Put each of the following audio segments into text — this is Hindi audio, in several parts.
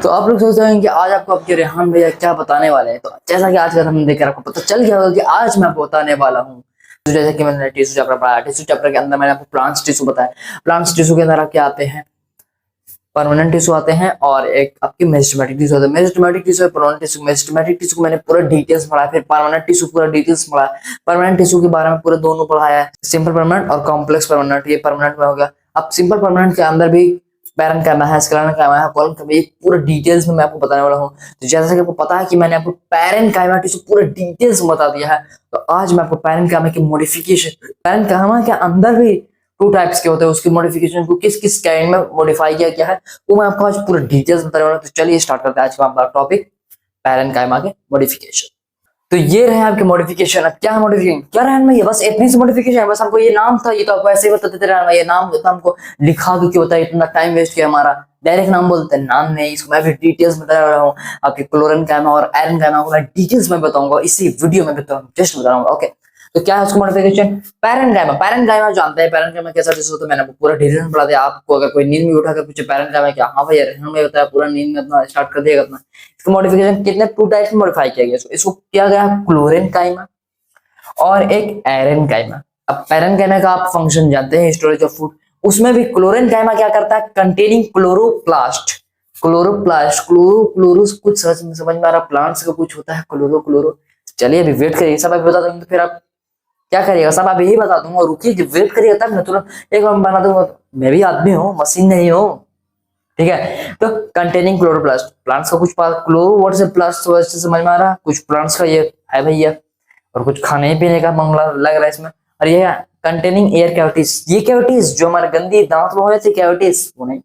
तो आप लोग सोच रहे हैं कि आज आपको आपके रेहान भैया क्या बताने वाले हैं। तो जैसा कि आज का हमने देखकर आपको पता चल गया होगा कि आज मैं आपको बताने वाला हूँ। तो जैसे कि मैंने टिश्यू चैप्टर पढ़ाया, टिश्यू चैप्टर के अंदर मैंने आपको प्लांट्स टिश्यू बताया। प्लांट्स टिश्यू के अंदर क्या आते हैं, परमानेंट टिश्यू आते हैं और एक आपकी मेरिस्टेमेटिक टिश्यू होता है। Meristematic tissue, permanent tissue. Meristematic tissue को मैंने पूरा डिटेल्स पढ़ा, फिर परमानेंट टिश्यू पूरा डिटेल्स पढ़ा। परमानेंट टिश्यू के बारे में पूरे दोनों पढ़ाया है, सिंपल परमानेंट और कॉम्प्लेक्स परमानेंट। ये परमानेंट में हो गया। अब सिंपल परमानेंट के अंदर भी पैरेन्काइमा है, स्क्लेरेन्काइमा है, कॉलम ये पूरा डिटेल्स में मैं आपको बताने वाला हूँ। तो जैसा कि आपको पता है कि मैंने आपको पैरेन्काइमा टिश्यू पूरा डिटेल्स में बता दिया है, तो आज मैं आपको पैरेन्काइमा की मॉडिफिकेशन, पैरेन्काइमा के अंदर भी टू टाइप्स के होते हैं, उसकी मॉडिफिकेशन को किस किस काइंड में मॉडिफाई किया गया है वो मैं आपको आज पूरा डिटेल्स बताने वाला हूं। तो चलिए स्टार्ट करते हैं आज का हमारा टॉपिक, पैरेन्काइमा के मॉडिफिकेशन। तो ये रहे आपके मॉडिफिकेशन। अब क्या मॉडिफिकेशन, क्या रहन में, ये बस इतनी सी मॉडिफिकेशन है। बस हमको ये नाम था, ये तो आपको ऐसे ही बता देते रहना, ये नाम इतना हमको लिखा क्यों होता है, इतना टाइम वेस्ट किया हमारा। डायरेक्ट नाम बोलते हैं, नाम नहीं। इसको मैं भी डिटेल्स बता रहा हूँ। आपके क्लोरेन्काइमा और आयरनकाइमा को मैं डिटेल्स में बताऊंगा, इसी वीडियो में बताऊंगा, जस्ट बता रहा हूँ। ओके, तो क्या है उसका मॉडिफिकेशन, पैरेन्काइमा। पैरेन्काइमा जानते हैं पैरेन्काइमा कैसा डिश होता है, मैंने आपको पूरा डिटेल में पढ़ा दिया। आपको अगर कोई नींद में उठा कर पूछे पैरेन्काइमा क्या, हाँ भैया हमें बताया, पूरा नींद में अपना स्टार्ट कर दिएगा अपना। इसका मॉडिफिकेशन कितने टू टाइप्स में मॉडिफाई किया गया, इसको किया गया क्लोरेन्काइमा और एक आयरनकाइमा। अब पैरेन्काइमा का आप फंक्शन जानते हैं, स्टोरेज ऑफ फूड। उसमें भी क्लोरेन्काइमा क्या करता है, कंटेनिंग क्लोरोप्लास्ट। क्लोरोप्लास्ट, क्लोरो कुछ समझ में आ रहा, प्लांट्स का कुछ होता है क्लोरो। चलिए अभी वेट करिए, सब अभी बता दूंगा, तो फिर आप क्या करिएगा, सब आप यही बता दूंगा। रुकिए, जब वेट करिएगा तब मैं तुरंत एक बार बना दूंगा। मैं भी आदमी हूँ, मशीन नहीं हूँ, ठीक है। तो कंटेनिंग क्लोरोप्लास्ट, प्लांट्स का कुछ क्लोरो वर्ड से प्लास्ट से समझ में आ रहा, कुछ प्लांट्स का ये है भैया, और कुछ खाने पीने का मामला लग रहा है इसमें। और ये कंटेनिंग एयर कैविटीज, ये कैविटीज जो हमारे गंदी दांत में हो जाती है कैविटीज, वो नहीं,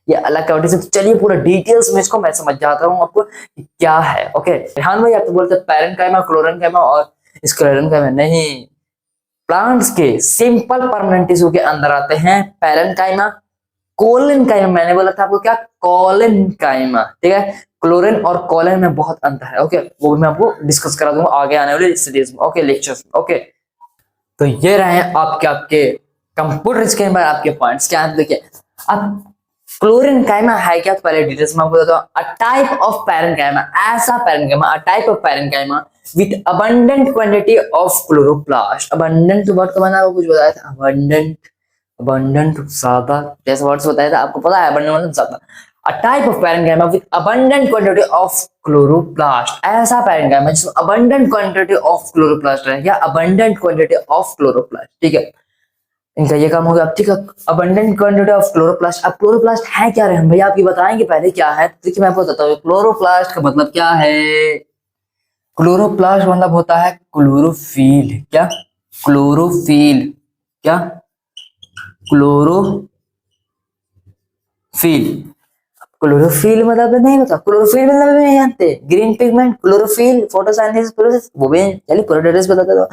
ये अलग कैविटीज है। तो चलिए पूरा डिटेल्स में इसको मैं समझ जाता हूँ आपको क्या है। ओके, ध्यान भाई, आप तो बोलते हैं पैरेन्काइमा, क्लोरेन्काइमा और स्क्लेरेन्काइमा, नहीं। प्लांट्स के सिंपल परमानेंट टिश्यू के अंदर आते हैं पैरेन्काइमा, कोलेन्काइमा। मैंने बोला था आपको क्या, कोलेन्काइमा, ठीक है। क्लोरीन और कोलेन में बहुत अंतर है। ओके, वो भी मैं आपको डिस्कस करा दूंगा आगे आने वाले सीरीज में, ओके, लेक्चर्स में। ओके, तो ये रहे आपके कंप्यूटर के अंदर आपके पॉइंट्स क्या है। देखिए, अब क्लोरेन्काइमा है क्या, पहले डिटेल्स में आपको बताता हूं। अ टाइप ऑफ पैरेन्काइमा, ऐसा parenchyma, a type of parenchyma with abundant quantity of chloroplast। abundant word तो मैंने आपको कुछ बताया था, abundant ज्यादा, जैसे वर्ड्स बताया था आपको पता है, abundant मतलब ज्यादा। a type of parenchyma with abundant quantity of chloroplast, ऐसा पैरेन्काइमा जिसमें abundant quantity of chloroplast है, या abundant quantity of chloroplast, ठीक है। इनका ये काम हो गया। अब ठीक है, abundant quantity of chloroplast। अब क्लोरोप्लास्ट है क्या रहन भैया, आप ये बताएंगे पहले क्या है। देखिए मैं आपको बताता हूँ, क्लोरोप्लास्ट का मतलब क्या है। क्लोरोप्लास्ट मतलब होता है क्लोरोफिल। क्या, क्लोरोफिल, क्या, क्लोरोफिल। क्लोरोफिल मतलब नहीं पता, क्लोरोफिल मतलब नहीं जानते। Green pigment, chlorophyll, photosynthesis process, वो भी चलिए पूरा डिटेल्स बता देता हूं।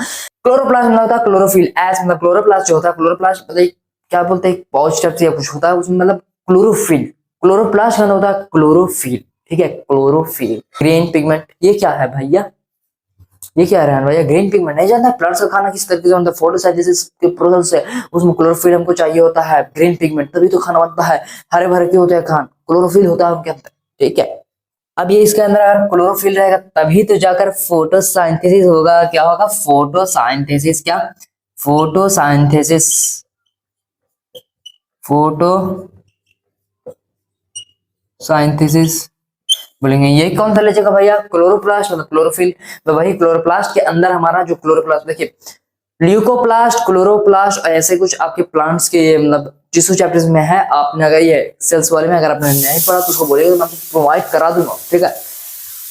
क्लोरोप्लास्ट मतलब होता है क्लोरोफिल, एस मतलब क्लोरोप्लास्ट जो होता है, क्लोरोप्लास्ट पता है क्या बोलते हैं, पाउच टाइप से कुछ होता है उसमें, मतलब क्लोरोफिल। क्लोरोप्लास्ट मतलब होता है क्लोरोफिल, ठीक है, क्लोरोफिल। ग्रीन पिगमेंट ये क्या है भैया, ये क्या है भैया, ग्रीन पिगमेंट नहीं जानता। प्लांट्स का खाना किस तरीके से बनता है, फोटोसिंथेसिस के प्रोसेस से, उसमें क्लोरोफिल हमको चाहिए होता है, ग्रीन पिगमेंट, तभी तो खाना बनता है। हरे भरे क्यों होते हैं खान, क्लोरोफिल होता है उनके अंदर, ठीक है। अब ये इसके अंदर अगर क्लोरोफिल रहेगा तभी तो जाकर फोटोसिंथेसिस होगा। क्या होगा, फोटोसिंथेसिस। क्या, फोटोसिंथेसिस, फोटोसिंथेसिस बोलेंगे। ये कौन सा लेजेगा भैया, क्लोरोप्लास्ट मतलब क्लोरोफिल। तो वही क्लोरोप्लास्ट के अंदर हमारा जो क्लोरोप्लास्ट, देखिए ल्यूकोप्लास्ट, क्लोरोप्लास्ट, ऐसे कुछ आपके प्लांट्स के मतलब टिश्यू चैप्टर्स में है। आपने अगर ये सेल्स वाले में अगर आपने नहीं पढ़ा तो उसको बोलेगा, मैं आपको प्रोवाइड करा दूंगा, ठीक है।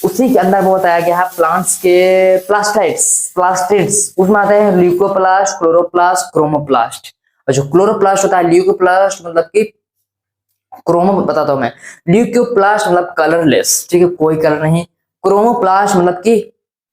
उसी के अंदर वो बताया गया है प्लांट्स के प्लास्टिड्स, उसमें आते हैं ल्यूकोप्लास्ट, क्लोरोप्लास्ट, क्रोमोप्लास्ट। और जो क्लोरोप्लास्ट होता है, ल्यूकोप्लास्ट मतलब कि क्रोमो बताता हूं मैं, ल्यूकोप्लास्ट मतलब कलरलेस, ठीक है, कोई कलर नहीं। क्रोमोप्लास्ट मतलब कि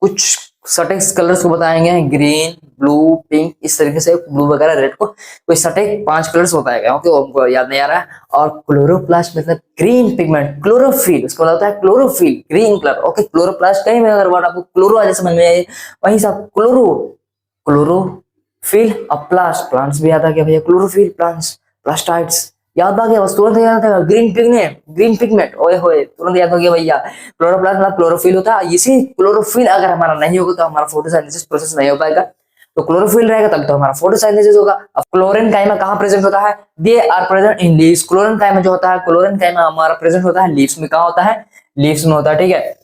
कुछ सटेक्स कलर्स को बताएंगे, ग्रीन, ब्लू, पिंक, इस तरीके से, ब्लू वगैरह, रेड को कोई सटेक 5 कलर्स बताएगा, ओके, उनको याद नहीं आ रहा है। और क्लोरोप्लास्ट मतलब ग्रीन पिगमेंट, क्लोरोफिल, उसको होता है chlorophyll, green colour, okay. Chloroplast कहीं में अगर वर्ड आपको क्लोरो आज समझ में आए, वहीं से क्लोरोफिल और प्लांट्स भी आता है क्या भैया, क्लोरोफिल, प्लांट्स, प्लास्टाइड्स, याद आ गया, बस तुरंत याद आ गया, ग्रीन पिगमेंट, ओए होए तुरंत याद हो गया भैया। क्लोरोप्लास्ट मतलब क्लोरोफिल होता है, इसी क्लोरोफिल अगर हमारा नहीं होगा तो हमारा फोटोसिंथेसिस प्रोसेस नहीं हो पाएगा। तो क्लोरोफिल रहेगा तब तो हमारा फोटोसिंथेसिस होगा। अब क्लोरीन काइमा कहाँ प्रेजेंट होता है? They are present in leaves. Chlorenchyma जो होता है, क्लोरीन काइमा हमारा प्रेजेंट होता है लीव्स में। कहाँ होता है? लीव्स में होता है, ठीक है।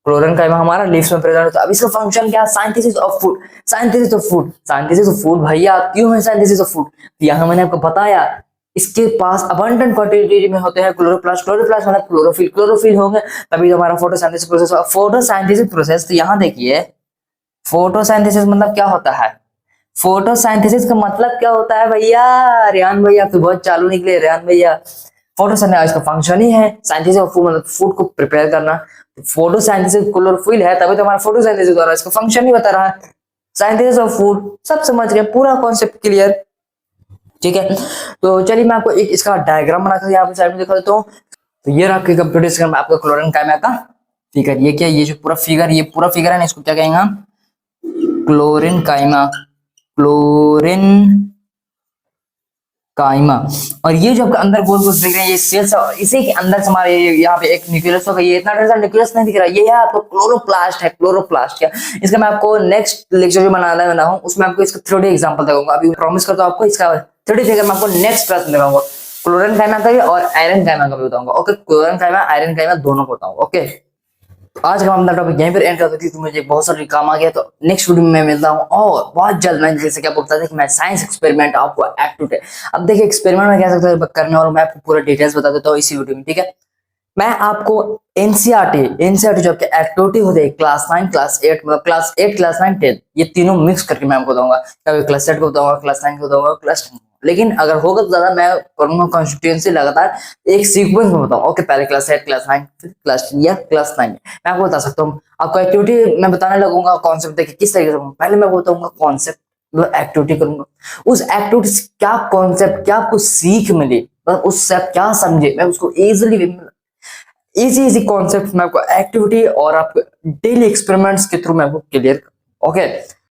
क्लोरीन काइमा हमारा लीव्स में प्रेजेंट होता है। अब इसका फंक्शन क्या है? Synthesis of food. Synthesis of food, synthesis of food भैया, क्यों है साइंथेसिस ऑफ फूड? यहाँ मैंने आपको बताया, इसके पास अबंडेंट क्वांटिटी में होते हैं क्लोरोप्लास्ट। क्लोरोप्लास्ट मतलब क्लोरोफिल, क्लोरोफिल होंगे तभी तो हमारा फोटोसिंथेसिस प्रोसेस। फोटोसिंथेसिस प्रोसेस, तो यहाँ देखिए, फोटोसिंथेसिस मतलब क्या होता है? फोटोसिंथेसिस का मतलब क्या होता है भैया? रेहान भैया आप तो बहुत चालू निकले, रेहान भैया। फोटोसिंथेसिस का फंक्शन ही है साइंथेसिस ऑफ फूड, मतलब फूड को प्रिपेयर करना। फोटोसिंथेसिस क्लोरोफिल है तभी तो हमारा फोटोसिंथेसिस हो रहा है, इसका फंक्शन ही बता रहा है। साइंथेसिस ऑफ फूड, सब समझ गए, पूरा कॉन्सेप्ट क्लियर, ठीक है। तो चलिए मैं आपको एक इसका डायग्राम बनाकर यहाँ पे साइड में दिखा देता हूँ। तो ये रहा आपके कंप्यूटर स्क्रीन में आपका क्लोरीन काइमा का फिगर। ये क्या, ये जो पूरा फिगर, ये पूरा फिगर है ना, इसको क्या कहेंगे हम? Chlorenchyma, chlorenchyma. और ये जो आपके अंदर गोल गोल दिख रहे हैं, ये सेल्स, इसी के अंदर से हमारे यहाँ पे एक न्यूक्लियस होगा। ये इतना ढेर सारा न्यूक्लियस नहीं दिख रहा, ये है आपको क्लोरोप्लास्ट है, क्लोरोप्लास्ट। क्या इसका मैं आपको नेक्स्ट लेक्चर जो बनाने वाला हूँ उसमें आपको इसका 3D एग्जांपल दूंगा। अभी प्रॉमिस करता हूँ आपको इसका 3D फिगर मैं आपको नेक्स्ट क्लास में दिखाऊंगा। क्लोरीन काइमा का भी और आयरन काइमा का भी बताऊंगा। ओके, क्लोरीन काइमा आयरन काइमा दोनों को बताऊंगा। ओके, आज का हम अपना टॉपिक यहीं पर एंड कर देती हूँ। मुझे बहुत सारी काम आ गया, तो नेक्स्ट वीडियो में मैं मिलता हूँ। और बहुत जल्द मैं जैसे क्या बोलता था कि मैं साइंस एक्सपेरिमेंट आपको एक्टिविटी, अब देखिए एक्सपेरिमेंट में क्या सकता करने वाला, मैं आपको पूरा डिटेल्स बता देता हूँ इसी वीडियो में, ठीक है। मैं आपको एनसीईआरटी जो आपके एक्टिविटी होते हैं क्लास 9 क्लास 8, मतलब क्लास 8 क्लास 9 10, ये तीनों मिक्स करके मैं आपको बताऊंगा। कभी क्लास 8 को बताऊंगा, क्लास 9 को बताऊंगा, क्लास 10। लेकिन अगर होगा तो ज्यादा मैं करूंगा कॉन्स्टिट्यूएंसी लगातार एक सीक्वेंस में बताऊंगा। ओके, पहले क्लास 8 क्लास 9 फिर क्लास 10 या क्लास 9 मैं आपको बता सकता हूँ। आपको एक्टिविटी मैं बताने लगूंगा, कॉन्सेप्ट देखिए किस तरीके से। पहले मैं बताऊंगा कॉन्सेप्ट, एक्टिविटी करूंगा, उस एक्टिविटी से क्या कॉन्सेप्ट, क्या आपको सीख मिली, उससे आप क्या समझे, मैं उसको इजी कॉन्सेप्ट में आपको एक्टिविटी और आप डेली एक्सपेरिमेंट्स के थ्रू मैं आपको क्लियर। ओके,